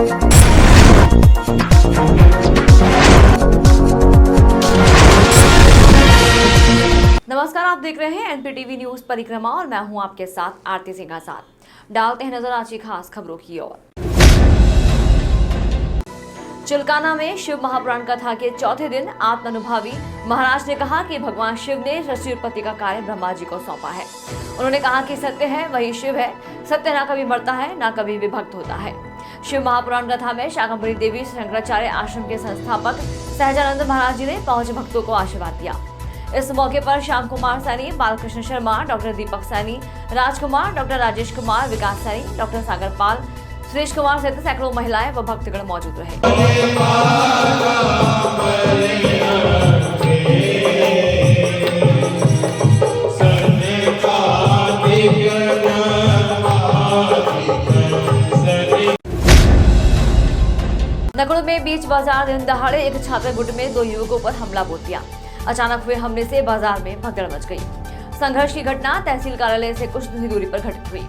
नमस्कार, आप देख रहे हैं एनपीटीवी न्यूज परिक्रमा और मैं हूं आपके साथ आरती सिंह आजाद। डालते हैं नजर आज की खास खबरों की ओर। चिलकाना में शिव महापुराण कथा के चौथे दिन आत्मानुभावी महाराज ने कहा कि भगवान शिव ने सृष्टि उत्पत्ति का कार्य ब्रह्मा जी को सौंपा है। उन्होंने कहा कि सत्य है वही शिव है, सत्य ना कभी मरता है ना कभी विभक्त होता है। शिव महापुराण कथा में शाकंभरी देवी शंकराचार्य आश्रम के संस्थापक सहजानंद महाराज जी ने पहुंचे भक्तों को आशीर्वाद दिया। इस मौके पर श्याम कुमार सैनी, बालकृष्ण शर्मा, डॉक्टर दीपक सैनी, राजकुमार, डॉक्टर राजेश कुमार, विकास सैनी, डॉक्टर सागर पाल, सुरेश कुमार सहित सैकड़ों महिलाएं व भक्तगण मौजूद रहे। नगरों में बीच बाजार दिन दहाड़े एक छात्र गुट में 2 युवकों पर हमला बोल दिया। अचानक हुए हमले से बाजार में भगदड़ मच गई। संघर्ष की घटना तहसील कार्यालय से कुछ दूरी पर घटित हुई।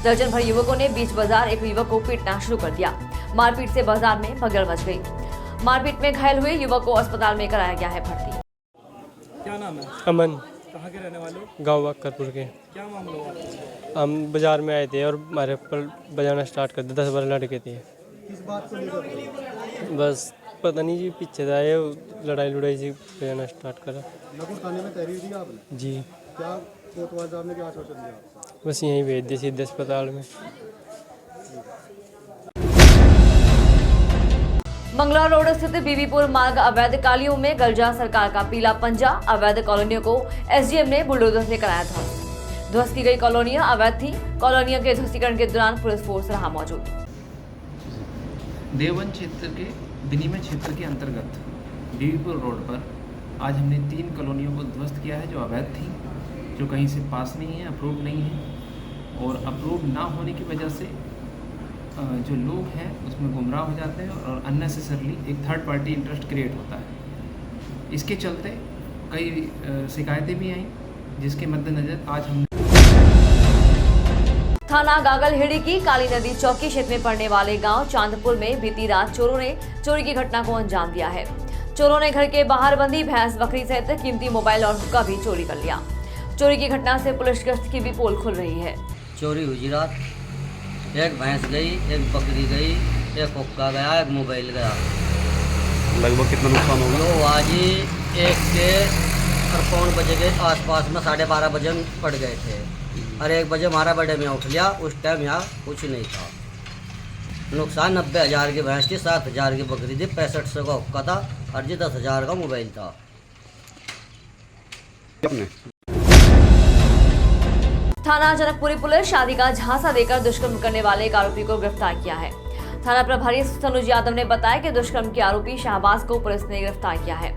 दर्जन भर युवकों ने बीच बाजार एक युवक को पीटना शुरू कर दिया। मारपीट से बाजार में भगदड़ मच गई। मारपीट में घायल हुए युवक को अस्पताल में कराया गया है भर्ती। क्या नाम है? अमन। कहाँ के रहने वाले हो? गाँव बक्करपुर के। क्या मामला हुआ? हम बाजार में आए थे और हमारे पर बजाना स्टार्ट कर दिया। 10-12 लड़के थे। किस बात को लेकर? बस पता नहीं जी, पीछे था ये लड़ाई लुड़ाई से बजाना स्टार्ट करा। नगर थाने में तहरीर दी आपने? जी। क्या कोतवाल साहब ने क्या आश्वासन दिया आपको? बस यहीं भेज दिए सीधे अस्पताल में। मंगला रोड स्थित बीबीपुर मार्ग अवैध कालियों में गरजा सरकार का पीला पंजा। अवैध कॉलोनियों को एसडीएम ने बुलडोजर से कराया ध्वस्त। ध्वस्त की गई कॉलोनियां अवैध थी। कॉलोनियों के ध्वस्तीकरण के दौरान पुलिस फोर्स रहा मौजूद। देवबंद क्षेत्र के दिनीमय क्षेत्र के अंतर्गत बीबीपुर रोड पर आज हमने 3 कॉलोनियों को ध्वस्त किया है जो अवैध थी, जो कहीं से पास नहीं है, अप्रूव नहीं है। और अप्रूव ना होने की वजह से जो लोग हैं उसमें गुमराह हो जाते हैं और अननेसेसरली एक थर्ड पार्टी इंटरेस्ट क्रिएट होता है। इसके चलते कई शिकायतें भी आईं, जिसके मद्देनज़र आज हमने थाना गागलहेड़ी की काली नदी चौकी क्षेत्र में पड़ने वाले गांव चांदपुर में बीती रात चोरों ने चोरी की घटना को अंजाम दिया है। चोरों ने घर के बाहर बंधी भैंस बकरी सहित कीमती मोबाइल और हुक्का भी चोरी कर लिया। चोरी की घटना से पुलिस गश्त की भी पोल खुल रही है। चोरी हुई रात, एक भैंस गई, एक बकरी गई, एक हुक्का गया, एक मोबाइल गया। लगभग कितना नुकसान होगा? तो आज ही 1 के 4 बजे के आसपास में 12:30 बजे पड़ गए थे और 1 बजे हमारा बड़े में उठ लिया। उस टाइम यहाँ कुछ नहीं था। नुकसान 90,000 की भैंस थी, 7,000 की बकरी थी, 6500 का हुक्का था और जी 10,000 का मोबाइल था। थाना जनकपुरी पुलिस शादी का झांसा देकर दुष्कर्म करने वाले एक आरोपी को गिरफ्तार किया है। थाना प्रभारी तनुज यादव ने बताया कि दुष्कर्म के आरोपी शाहबाज को पुलिस ने गिरफ्तार किया है।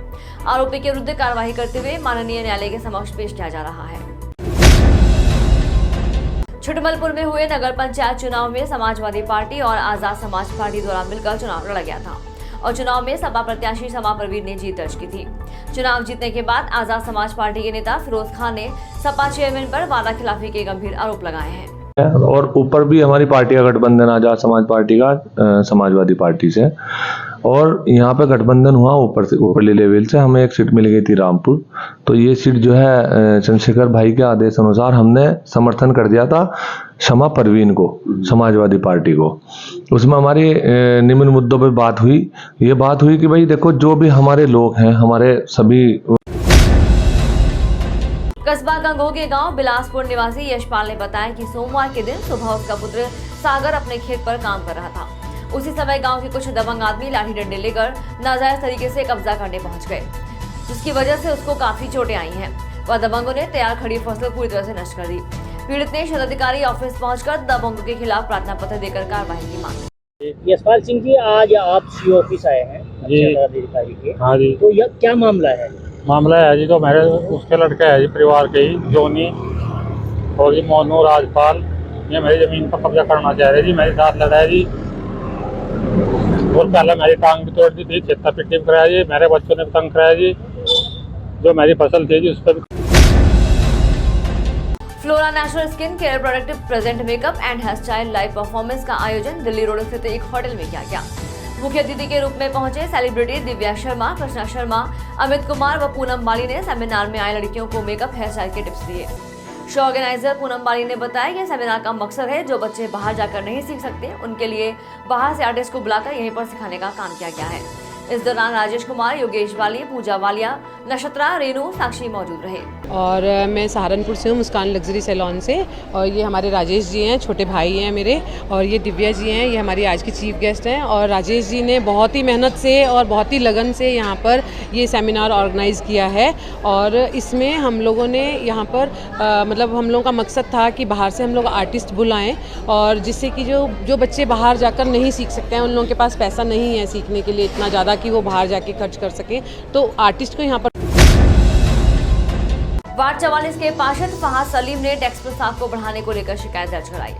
आरोपी के विरुद्ध कार्रवाई करते हुए माननीय न्यायालय के समक्ष पेश किया जा रहा है। छुटमलपुर में हुए नगर पंचायत चुनाव में समाजवादी पार्टी और आजाद समाज पार्टी द्वारा मिलकर चुनाव लड़ा गया था और चुनाव में सपा प्रत्याशी समा परवीन ने जीत दर्ज की थी। चुनाव जीतने के बाद आजाद समाज पार्टी के नेता फिरोज खान ने सपा चेयरमैन पर वादा खिलाफी के गंभीर आरोप लगाए हैं। और ऊपर भी हमारी पार्टी का गठबंधन आजाद समाज पार्टी का समाजवादी पार्टी से, और यहाँ पे गठबंधन हुआ ऊपर से ऊपरली लेवल से। हमें एक सीट मिल गई थी रामपुर, तो ये सीट जो है चंद्रशेखर भाई के आदेश अनुसार हमने समर्थन कर दिया था समा परवीन को, समाजवादी पार्टी को। उसमें हमारी निम्न मुद्दों पर बात हुई। ये बात हुई कि भाई देखो, जो भी हमारे लोग हैं, हमारे सभी। कस्बा गंगो के गांव बिलासपुर निवासी यशपाल ने बताया कि सोमवार के दिन सुबह उसका पुत्र सागर अपने खेत पर काम कर रहा था। उसी समय गांव के कुछ दबंग आदमी लाठी डंडे लेकर नाजायज तरीके से कब्जा करने पहुंच गए, जिसकी वजह से उसको काफी चोटें आई हैं। वह दबंगों ने तैयार खड़ी फसल पूरी तरह से नष्ट कर दी। पीड़ित ने शताधिकारी ऑफिस पहुंचकर दबंगों के खिलाफ प्रार्थना पत्र देकर कार्रवाई की मांग की। यशपाल सिंह जी, आज आप सीओ ऑफिस आए हैं अधिकारी के। हाँ जी। तो यह क्या मामला है? मामला है जी, तो मेरे उसके लड़के है जी, परिवार के ही, जोनी और जी मोनू राजपाल, ये मेरी जमीन पर कब्जा करना चाह रहे जी। मेरे साथ लड़ा है जी, और पहले मेरी टांग भी तोड़ दी थी, छेत्ता पिट्टी भी कराया जी, मेरे बच्चों ने भी तंग कराया जी। जो मेरी फसल थी जी उस पर Flora natural skin care product present makeup and hair style live performance का आयोजन दिल्ली रोड स्थित एक होटल में किया गया। मुख्य अतिथि के रूप में पहुंचे सेलिब्रिटी दिव्या शर्मा, कृष्णा शर्मा, अमित कुमार व पूनम बाली ने सेमिनार में आए लड़कियों को मेकअप हेयर स्टाइल के टिप्स दिए। शो ऑर्गेनाइजर पूनम बाली ने बताया कि सेमिनार का मकसद है जो बच्चे बाहर जाकर नहीं सीख सकते उनके लिए बाहर से आर्टिस्ट को बुलाकर यहीं पर सिखाने का काम किया गया है। इस दौरान राजेश कुमार, योगेश वाली, पूजा वालिया, नक्षत्रा, रेनू, साक्षी मौजूद रहे। और मैं सहारनपुर से हूँ, मुस्कान लग्जरी सैलून से। और ये हमारे राजेश जी हैं, छोटे भाई हैं मेरे, और ये दिव्या जी हैं, ये हमारी आज की चीफ गेस्ट हैं। और राजेश जी ने बहुत ही मेहनत से और बहुत ही लगन से यहाँ पर ये सेमिनार ऑर्गेनाइज़ किया है। और इसमें हम लोगों ने यहाँ पर मतलब हम लोगों का मकसद था कि बाहर से हम लोग आर्टिस्ट बुलाएं, और जिससे कि जो बच्चे बाहर जाकर नहीं सीख सकते हैं, उन लोगों के पास पैसा नहीं है सीखने के लिए इतना ज़्यादा कि वो बाहर जाके खर्च कर सकें, तो आर्टिस्ट को यहाँ पर। वार्ड 44 के पार्षद फहाद सलीम ने टैक्स प्रस्ताव को बढ़ाने को लेकर शिकायत दर्ज कराई।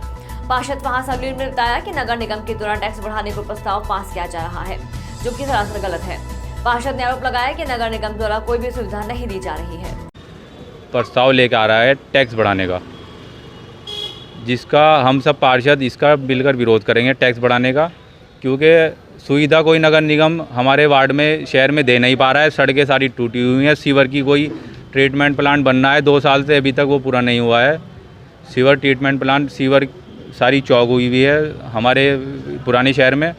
पार्षद फहाद सलीम ने बताया कि नगर निगम के द्वारा टैक्स बढ़ाने को प्रस्ताव पास किया जा रहा है, जो कि सरासर गलत है। पार्षद ने आरोप लगाया कि नगर निगम द्वारा कोई भी सुविधा नहीं दी जा रही है। प्रस्ताव लेकर आ रहा है टैक्स बढ़ाने का, जिसका हम सब पार्षद इसका मिलकर विरोध करेंगे, टैक्स बढ़ाने का, क्योंकि सुविधा कोई नगर निगम हमारे वार्ड में, शहर में दे नहीं पा रहा है। सड़कें सारी टूटी हुई हैं, सीवर की कोई ट्रीटमेंट प्लांट बनना है 2 साल से, अभी तक वो पूरा नहीं हुआ है। सीवर ट्रीटमेंट प्लांट, सीवर सारी चौक हुई हुई है हमारे पुराने शहर में।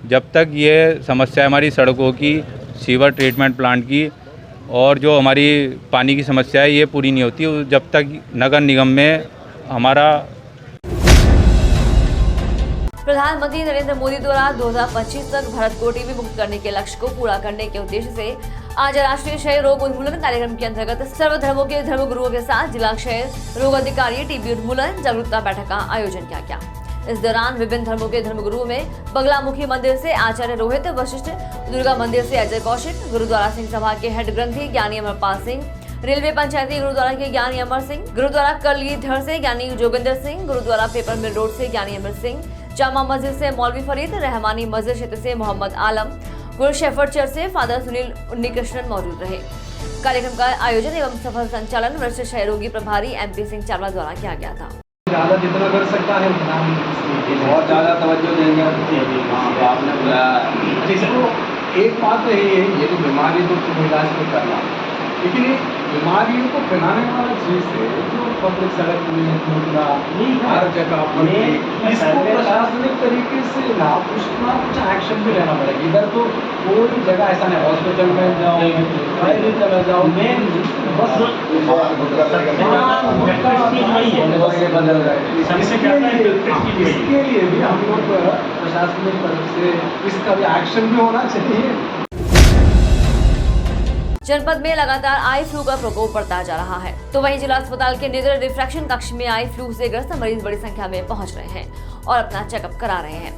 जब तक ये समस्या हमारी सड़कों की, सीवर ट्रीटमेंट प्लांट की और जो हमारी पानी की समस्या है, ये पूरी नहीं होती, जब तक नगर निगम में हमारा। प्रधानमंत्री नरेंद्र मोदी द्वारा 2025 तक भारत को टीबी मुक्त करने के लक्ष्य को पूरा करने के उद्देश्य से आज राष्ट्रीय क्षय रोग उन्मूलन कार्यक्रम के अंतर्गत सर्वधर्मों के धर्मगुरुओं के साथ जिला क्षय रोग अधिकारी टीबी उन्मूलन जागरूकता बैठक का आयोजन किया गया। इस दौरान विभिन्न धर्मों के धर्मगुरुओं में बगलामुखी मंदिर से आचार्य रोहित वशिष्ठ, दुर्गा मंदिर से अजय कौशिक, गुरुद्वारा सिंह सभा के हेड ग्रंथी ज्ञानी अमरपाल सिंह, रेलवे पंचायती गुरुद्वारा के ज्ञानी अमर सिंह, गुरुद्वारा कलीधर से Giani Joginder Singh, Gurdwara Paper Mill Road से ज्ञानी अमर सिंह, जामा मस्जिद से मौलवी फरीद, रहमानी मस्जिद क्षेत्र से मोहम्मद आलम, गुरु शेफर्ड चर्च से फादर सुनील उन्नीकृष्णन मौजूद रहे। कार्यक्रम का आयोजन एवं सफल संचालन वरिष्ठ क्षय रोगी प्रभारी MP सिंह चावला द्वारा किया गया था। ज़्यादा जितना कर सकता है उतना बहुत ज़्यादा तवज्जो देंगे। आपने बुलाया, जिसको एक बात तो ये तो बीमारी तो इलाज में करना, लेकिन ये बीमारियों को फैलाने वाला चीज़ है जो पब्लिक सड़क में घूमना, हर जगह पर, इसको प्रशासनिक तरीके से ना कुछ एक्शन भी लेना पड़ेगा। इधर तो कोई जगह ऐसा नहीं, हॉस्पिटल में जाओ, कहीं चला जाओ, मेन बस बदल रहा है। इसके लिए भी हम लोग प्रशासनिक तरफ से इसका भी एक्शन भी होना चाहिए। जनपद में लगातार आई फ्लू का प्रकोप बढ़ता जा रहा है, तो वहीं जिला अस्पताल के नेत्र रिफ्रैक्शन कक्ष में आई फ्लू से ग्रस्त मरीज बड़ी संख्या में पहुंच रहे हैं और अपना चेकअप करा रहे हैं।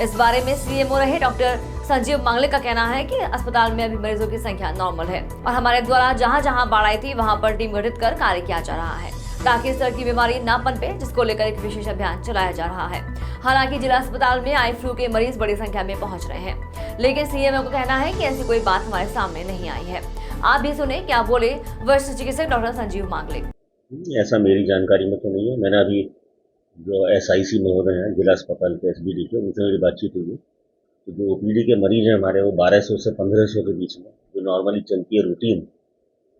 इस बारे में CMO रहे डॉक्टर संजीव मांगले का कहना है कि अस्पताल में अभी मरीजों की संख्या नॉर्मल है और हमारे द्वारा जहां जहां बाढ़ आई थी वहां पर टीम गठित कर कार्य किया जा रहा है ताकि इस तरह की बीमारी न पनपे, जिसको लेकर एक विशेष अभियान चलाया जा रहा है। हालांकि जिला अस्पताल में आई फ्लू के मरीज बड़ी संख्या में पहुंच रहे हैं, लेकिन CMO का कहना है कि ऐसी कोई बात हमारे सामने नहीं आई है। आप भी सुने क्या बोले वरिष्ठ चिकित्सक डॉक्टर संजीव मांगले। ऐसा मेरी जानकारी में तो नहीं है। मैंने अभी जो SIC महोदय हैं जिला अस्पताल के SBD के, उनसे मेरी बातचीत हुई, तो जो OPD के मरीज हैं हमारे, वो 1200 से 1500 के बीच में, जो नॉर्मली चलती है रूटीन,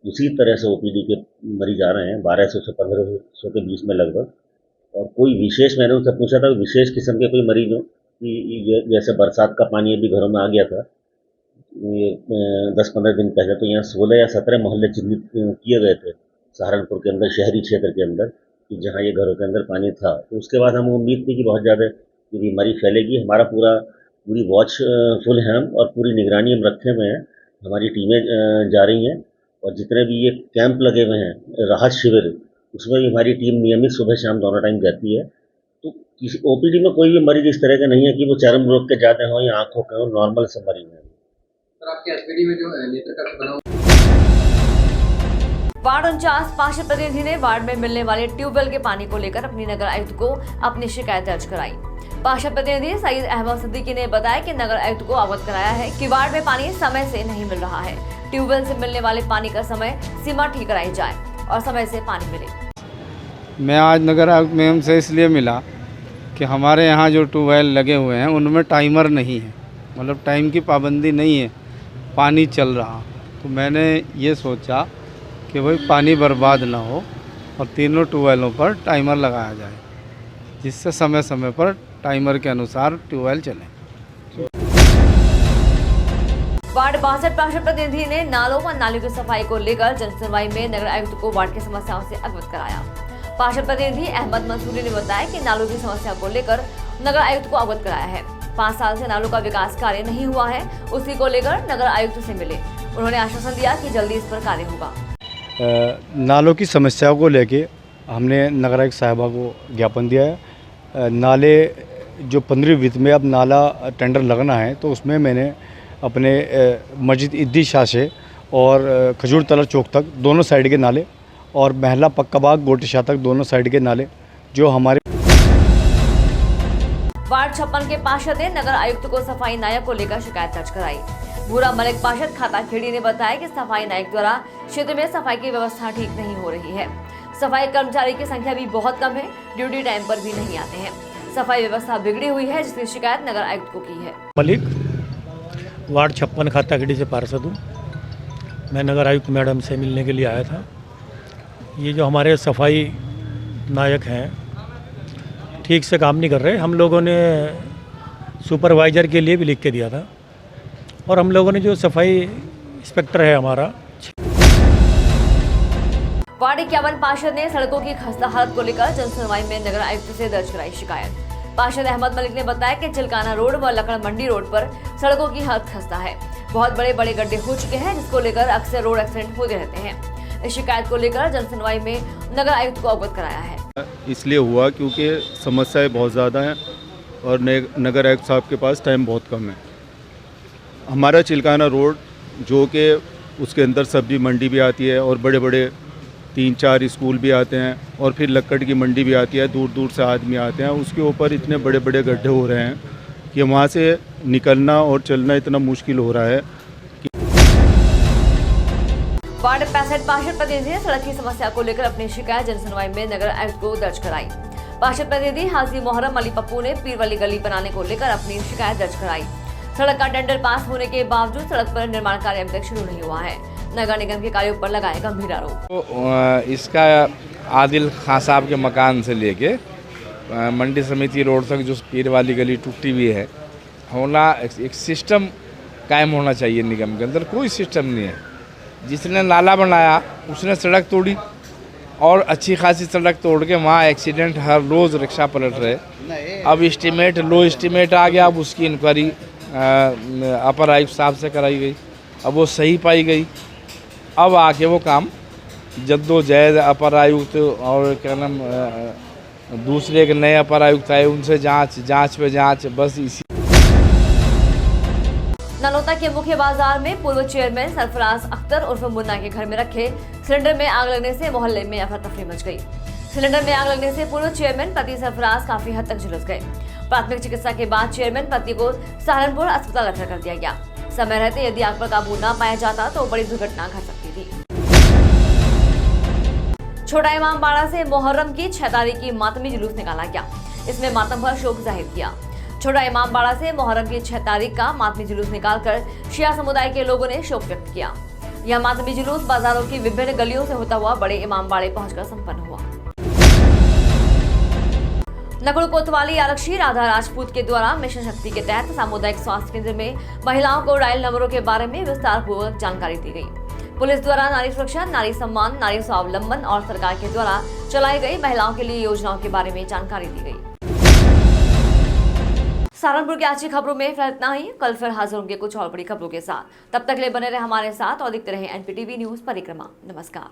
उसी तरह से OPD के मरीज आ रहे हैं 1200 से 1500 के बीच में लगभग। और कोई विशेष, मैंने उनसे पूछा था विशेष किस्म के कोई मरीज हो कि जैसे बरसात का पानी अभी घरों में आ गया था 10-15 दिन पहले, तो यहाँ 16 या 17 मोहल्ले चिन्हित किए गए थे सहारनपुर के अंदर, शहरी क्षेत्र के अंदर, कि जहाँ ये घरों के अंदर पानी था। तो उसके बाद हम उम्मीद थी कि बहुत ज़्यादा ये बीमारी फैलेगी। हमारा पूरी वॉच फुल है हम, और पूरी निगरानी हम रखे हुए हैं। हमारी टीमें जा रही हैं, और जितने भी ये कैंप लगे हुए हैं राहत शिविर, उसमें भी हमारी टीम नियमित सुबह शाम दोनों टाइम रहती है। तो किसी OPD में कोई भी मरीज इस तरह का नहीं है कि वो चर्म रोग के जाते हों या आँखों के हों, नॉर्मल से मरीज हैं। आपके SBD में जो नेत्र कक्ष बना वार्ड 49 पार्षद प्रतिनिधि ने वार्ड में मिलने वाले ट्यूबवेल के पानी को लेकर अपनी नगर आयुक्त को अपनी शिकायत दर्ज कराई। पार्षद प्रतिनिधि सईद अहमद सिद्दीकी ने बताया कि नगर आयुक्त को अवगत कराया है कि वार्ड में पानी समय से नहीं मिल रहा है। ट्यूबवेल से मिलने वाले पानी का समय सीमा ठीक कराई जाए और समय से पानी मिले। मैं आज नगर आयुक्त मैम से इसलिए मिला कि हमारे यहाँ जो ट्यूबवेल लगे हुए हैं उनमें टाइमर नहीं है, मतलब टाइम की पाबंदी नहीं है, पानी चल रहा। तो मैंने ये सोचा कि भाई पानी बर्बाद ना हो और तीनों ट्यूबवेलों पर टाइमर लगाया जाए, जिससे समय समय पर टाइमर के अनुसार ट्यूबवेल चले। वार्ड 62 पार्षद प्रतिनिधि ने नालों व नालियों की सफाई को लेकर जनसुनवाई में नगर आयुक्त को वार्ड की समस्याओं से अवगत कराया। पार्षद प्रतिनिधि अहमद मंसूरी ने बताया कि नालों की समस्या को लेकर नगर आयुक्त को अवगत कराया है। 5 साल से नालों का विकास कार्य नहीं हुआ है, उसी को लेकर नगर आयुक्त से मिले। उन्होंने आश्वासन दिया कि जल्दी इस पर कार्य होगा। नालों की समस्याओं को लेके हमने नगर आयुक्त साहिबा को ज्ञापन दिया है। नाले जो 15वीं वित्त में अब नाला टेंडर लगना है, तो उसमें मैंने अपने मस्जिद इद्दी शाह से और खजूर तला चौक तक दोनों साइड के नाले और महला पक्का बाग गोटी शाह तक दोनों साइड के नाले जो हमारे वार्ड 56 के पार्षद ने नगर आयुक्त को सफाई नायक को लेकर शिकायत दर्ज कराई। भूरा मलिक पार्षद खाता खेड़ी ने बताया कि सफाई नायक द्वारा क्षेत्र में सफाई की व्यवस्था ठीक नहीं हो रही है। सफाई कर्मचारी की संख्या भी बहुत कम है, ड्यूटी टाइम पर भी नहीं आते हैं। सफाई व्यवस्था बिगड़ी हुई है, जिसकी शिकायत नगर आयुक्त को की है। मलिक वार्ड 56 खाता खेड़ी से पार्षद हूँ। मैं नगर आयुक्त मैडम से मिलने के लिए आया था। ये जो हमारे सफाई नायक हैं ठीक से काम नहीं कर रहे। हम लोगों ने सुपरवाइज़र के लिए भी लिख के दिया था और हम लोगों ने जो सफाई इंस्पेक्टर है हमारा। वार्ड 51 पार्षद ने सड़कों की खस्ता हालत को लेकर जनसुनवाई में नगर आयुक्त से दर्ज कराई शिकायत। पार्षद अहमद मलिक ने बताया कि चिलकाना रोड व लकड़ मंडी रोड पर सड़कों की हालत खस्ता है। बहुत बड़े बड़े गड्ढे हो चुके हैं, जिसको लेकर अक्सर रोड एक्सीडेंट होते रहते हैं। इस शिकायत को लेकर जनसुनवाई में नगर आयुक्त को अवगत कराया है। इसलिए हुआ क्योंकि समस्याएं बहुत ज़्यादा हैं और नगर आयुक्त साहब के पास टाइम बहुत कम है। हमारा चिलकाना रोड जो कि उसके अंदर सब्जी मंडी भी आती है और बड़े बड़े 3-4 स्कूल भी आते हैं और फिर लक्कड़ की मंडी भी आती है, दूर दूर से आदमी आते हैं। उसके ऊपर इतने बड़े बड़े गड्ढे हो रहे हैं कि वहाँ से निकलना और चलना इतना मुश्किल हो रहा है। वार्ड 65 पार्षद प्रतिनिधि ने सड़क की समस्या को लेकर अपनी शिकायत जनसुनवाई में नगर आयुक्त को दर्ज कराई। पार्षद प्रतिनिधि हाजी मोहर्रम अली पप्पू ने पीर वाली गली बनाने को लेकर अपनी शिकायत दर्ज कराई। सड़क का टेंडर पास होने के बावजूद सड़क पर निर्माण कार्य अभी तक शुरू नहीं हुआ है। नगर निगम के कार्यों पर लगाए गंभीर आरोप। इसका आदिल खां साहब के मकान से लेके मंडी समिति रोड तक जो पीर वाली गली टूटी हुई है, होना एक सिस्टम कायम होना चाहिए। निगम के अंदर कोई सिस्टम नहीं है। जिसने नाला बनाया उसने सड़क तोड़ी और अच्छी खासी सड़क तोड़ के वहाँ एक्सीडेंट हर रोज़ रिक्शा पलट रहे। अब एस्टीमेट लो एस्टीमेट आ गया। अब उसकी इंक्वायरी अपर आयुक्त साहब से कराई गई, अब वो सही पाई गई। अब आके वो काम जद्दोजहद अपर आयुक्त और क्या नाम दूसरे एक नए अपर आयुक्त आए, उनसे जांच पे जांच, बस इसी। नलौता के मुख्य बाजार में पूर्व चेयरमैन सरफराज अख्तर उर्फ मुन्ना के घर में रखे सिलेंडर में आग लगने से मोहल्ले में अफरा तफरी मच गई। सिलेंडर में आग लगने से पूर्व चेयरमैन पति सरफराज काफी हद तक झुलस गए। प्राथमिक चिकित्सा के बाद चेयरमैन पति को सहारनपुर अस्पताल रेफर कर दिया गया। समय रहते यदि आग पर काबू न पाया जाता तो बड़ी दुर्घटना घट सकती थी। छोटा इमामबाड़ा से मुहर्रम की 6 तारीख की मातमी जुलूस निकाला गया। इसमें मातम पर शोक जाहिर किया। छोटा इमामबाड़ा से मुहर्रम की 6 तारीख का मातमी जुलूस निकालकर शिया समुदाय के लोगों ने शोक व्यक्त किया। यह मातमी जुलूस बाजारों की विभिन्न गलियों से होता हुआ बड़े इमामबाड़े पहुंचकर संपन्न हुआ। नकुल कोतवाली आरक्षी राधा राजपूत के द्वारा मिशन शक्ति के तहत सामुदायिक स्वास्थ्य केंद्र में महिलाओं को डायल नंबरों के बारे में विस्तार पूर्वक जानकारी दी गई। पुलिस द्वारा नारी सुरक्षा, नारी सम्मान, नारी स्वावलंबन और सरकार के द्वारा चलाई गई महिलाओं के लिए योजनाओं के बारे में जानकारी दी गई। सहारनपुर की आज की खबरों में फिलहाल इतना ही। कल फिर हाजिर होंगे कुछ और बड़ी खबरों के साथ। तब तक के लिए बने रहे हमारे साथ और देखते रहे NPTV न्यूज परिक्रमा। नमस्कार।